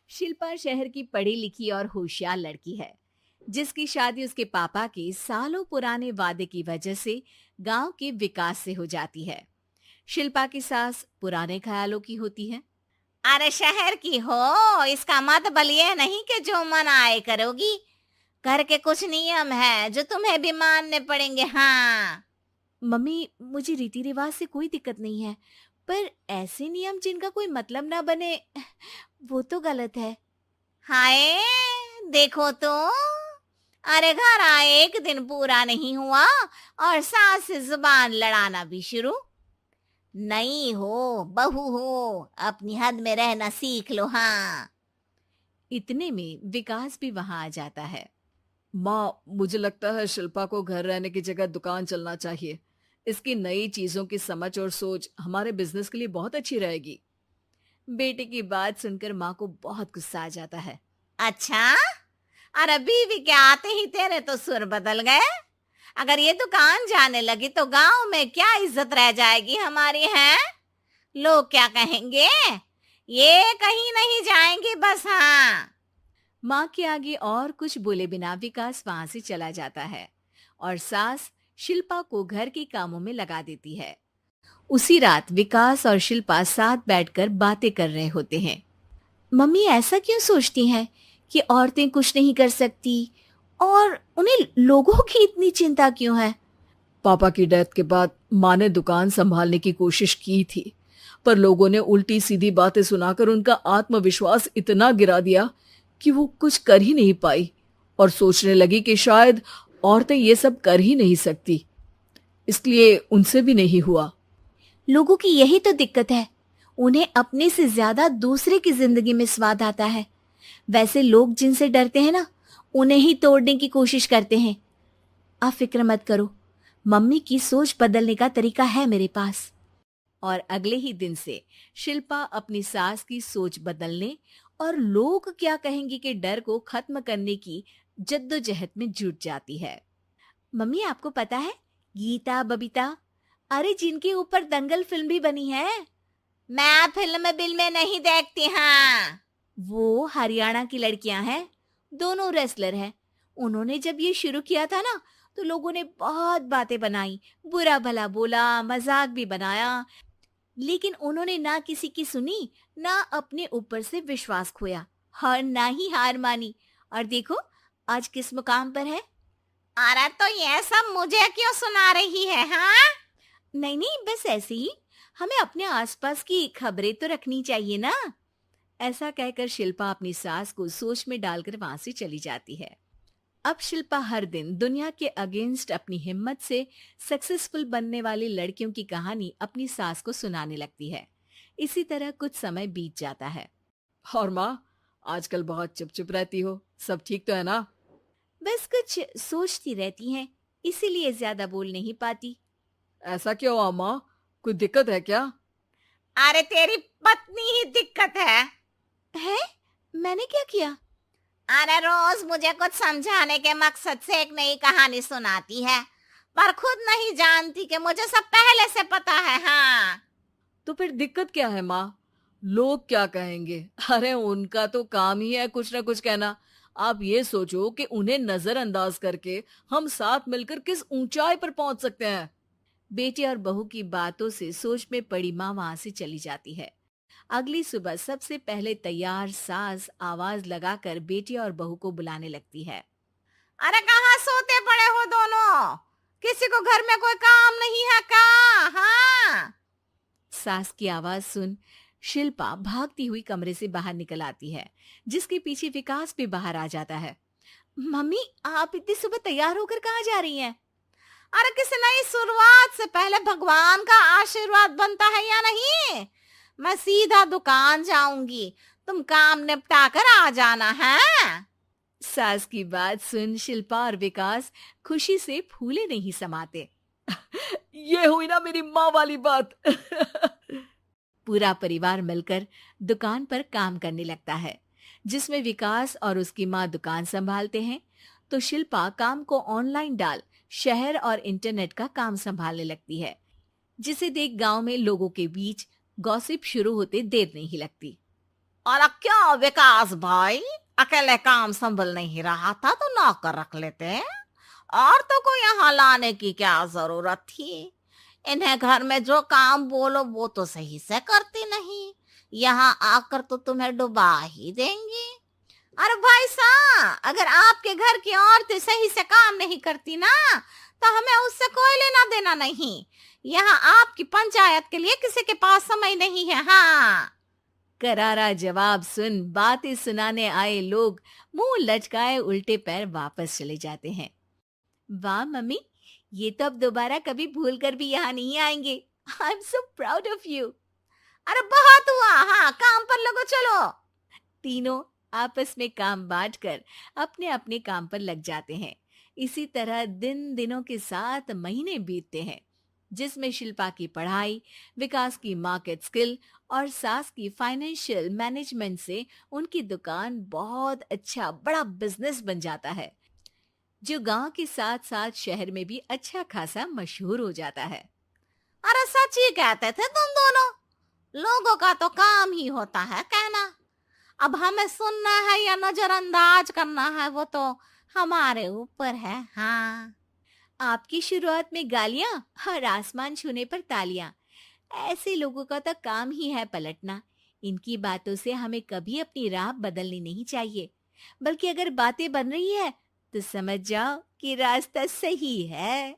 शिल्पा शहर की पढ़ी लिखी और होशियार लड़की है, जिसकी शादी उसके पापा के सालों पुराने वादे की वजह से गांव के विकास से हो जाती है। शिल्पा की सास पुराने ख्यालों की होती है। अरे शहर की हो, इसका मतलब ये नहीं कि जो मन आए करोगी। घर के कुछ नियम है जो तुम्हें भी मानने पड़ेंगे। हाँ। मम्मी, मुझे रीति रिवाज से कोई दिक्कत नहीं है, पर ऐसे नियम जिनका कोई मतलब ना बने, वो तो गलत है। हाय, देखो तो। अरे घर आए एक दिन पूरा नहीं हुआ और सास से जुबान लड़ाना भी शुरू। नहीं हो, बहू हो, अपनी हद में रहना सीख लो। हाँ। इतने में विकास भी वहां आ जाता है। माँ, मुझे लगता है शिल्पा को घर रहने की जगह दुकान चलना चाहिए। इसकी नई चीजों की समझ और सोच हमारे बिजनेस के लिए बहुत अच्छी रहेगी। बेटे की बात सुनकर माँ को बहुत गुस्सा आ जाता है। अच्छा, अरे बीवी के आते ही तेरे तो सुर बदल गए। अगर ये दुकान जाने लगी तो गांव में क्या इज्जत रह जाएगी हमारी है? लोग क्या कहेंगे? ये कहीं नहीं जाएंगी बस। हाँ। माँ के आगे और कुछ बोले बिना विकास वहां से चला जाता है और सास शिल्पा को घर के कामों में लगा देती है। उसी रात विकास और शिल्पा साथ बैठकर बातें कर रहे होते हैं। मम्मी ऐसा क्यों सोचती हैं कि औरतें कुछ नहीं कर सकती, और उन्हें लोगों की इतनी चिंता क्यों है? पापा की डेथ के बाद माँ ने दुकान संभालने की कोशिश की थी, पर लोगों ने उल्टी सीधी बातें सुनाकर उनका आत्मविश्वास इतना गिरा दिया कि वो कुछ कर ही नहीं पाई और सोचने लगी कि शायद औरतें ये सब कर ही नहीं सकती। इसलिए उनसे भी नहीं हुआ। लोगों की यही तो दिक्कत है, उन्हें अपने से ज्यादा दूसरे की जिंदगी में स्वाद आता है। वैसे लोग जिनसे डरते हैं ना, उन्हें ही तोड़ने की कोशिश करते हैं। आप फिक्र मत करो, मम्मी की सोच बदलने का तरीका है मेरे पास। और अगले ही दिन से शिल्पा अपनी सास की सोच बदलने और लोग क्या कहेंगे के डर को खत्म करने की जद्दोजहद में जुट जाती है। मम्मी, आपको पता है, गीता बबीता, अरे जिनके ऊपर दंगल फिल्म भी बनी है, मैं फिल्म बिल में नहीं देखती। हाँ। वो हरियाणा की लड़कियां हैं। दोनों रेसलर हैं। उन्होंने जब ये शुरू किया था ना, तो लोगों ने बहुत बातें बनाई, बुरा भला बोला, मजाक भी बनाया, लेकिन उन्होंने ना किसी की सुनी, ना अपने ऊपर से विश्वास खोया और ना ही हार मानी। और देखो आज किस मुकाम पर है। अरे तो ये सब मुझे क्यों सुना रही है? हाँ। नहीं नहीं, बस ऐसे ही, हमें अपने आसपास की खबरें तो रखनी चाहिए ना। ऐसा कहकर शिल्पा अपनी सास को सोच में डालकर वहां से चली जाती है। अब शिल्पा हर दिन दुनिया के अगेंस्ट अपनी हिम्मत से सक्सेसफुल बनने वाली लड़कियों की कहानी अपनी सास को सुनाने लगती है। इसी तरह कुछ समय बीत जाता है। और माँ, आजकल बहुत चुप चुप रहती हो, सब ठीक तो है ना? बस कुछ सोचती रहती हैं, इसीलिए ज्यादा बोल नहीं पाती। ऐसा क्यों हुआ माँ? कोई दिक्कत है क्या? अरे तेरी पत्नी ही दिक्कत है। है? मैंने क्या किया? अरे रोज मुझे कुछ समझाने के मकसद से एक नई कहानी सुनाती है, पर खुद नहीं जानती कि मुझे सब पहले से पता है। हाँ। तो फिर दिक्कत क्या है माँ? लोग क्या कहेंगे? अरे उनका तो काम ही है कुछ ना कुछ कहना। आप ये सोचो कि उन्हें नजरअंदाज करके हम साथ मिलकर किस ऊंचाई पर पहुंच सकते हैं। बेटे और बहू की बातों से सोच में पड़ी माँ वहां से चली जाती है। अगली सुबह सबसे पहले तैयार सास आवाज लगाकर बेटे और बहू को बुलाने लगती है। अरे कहाँ सोते पड़े हो दोनों? किसी को घर में कोई काम नहीं है क्या? हाँ। सास की आवाज सुन शिल्पा भागती हुई कमरे से बाहर निकल आती है, जिसके पीछे विकास भी बाहर आ जाता है। मम्मी, आप इतनी सुबह तैयार होकर कहाँ जा रही हैं? अरे किसी नई शुरुआत से पहले भगवान का आशीर्वाद बनता है या नहीं? मैं सीधा दुकान जाऊंगी, तुम काम निपटा कर आ जाना है। सास की बात सुन शिल्पा और विकास खुशी से फूले नहीं समाते। ये हुई ना मेरी माँ वाली बात। पूरा परिवार मिलकर दुकान पर काम करने लगता है, जिसमें विकास और उसकी माँ दुकान संभालते हैं, तो शिल्पा काम को ऑनलाइन डाल शहर और इंटरनेट का काम संभालने लगती है, जिसे देख गांव में लोगों के बीच गॉसिप शुरू होते देर नहीं लगती। और क्या विकास भाई, अकेले काम संभल नहीं रहा था तो नौकर रख लेते, औरतों को यहाँ लाने की क्या जरूरत थी। इन्हें घर में जो काम बोलो वो तो सही से करती नहीं, यहाँ आकर तो तुम्हें डुबा ही देंगी। अरे भाई साहब, अगर आपके घर की औरतें सही से काम नहीं करती ना तो हमें उससे कोई लेना देना नहीं। यहाँ आपकी पंचायत के लिए किसी के पास समय नहीं है। हाँ, करारा जवाब सुन बातें सुनाने आए लोग मुंह लटकाए उल्टे पैर वापस चले जाते हैं। वाह मम्मी, ये तो अब दोबारा कभी भूल कर भी यहाँ नहीं आएंगे। I am so proud of you. अरे बहुत हुआ, हाँ काम पर लगो चलो। तीनों आपस में काम बांटकर अपने अपने काम पर लग जाते हैं। इसी तरह दिनों के साथ महीने बीतते हैं, जिसमें शिल्पा की पढ़ाई, विकास की मार्केट स्किल और सास की फाइनेंशियल मैनेजमेंट से उनकी दुकान बहुत अच्छा बड़ा बिजनेस बन जाता है, जो गांव के साथ साथ शहर में भी अच्छा खासा मशहूर हो जाता है। अरे सच ही कहते थे तुम दोनों, लोगों का तो काम ही होता है कहना। अब हमें सुनना है या नजरअंदाज करना है वो तो हमारे ऊपर है। हाँ, आपकी शुरुआत में गालियां और आसमान छूने पर तालियां, ऐसे लोगों का तो काम ही है पलटना। इनकी बातों से हमें कभी अपनी राह बदलनी नहीं चाहिए, बल्कि अगर बातें बन रही है तो समझ जाओ कि रास्ता सही है।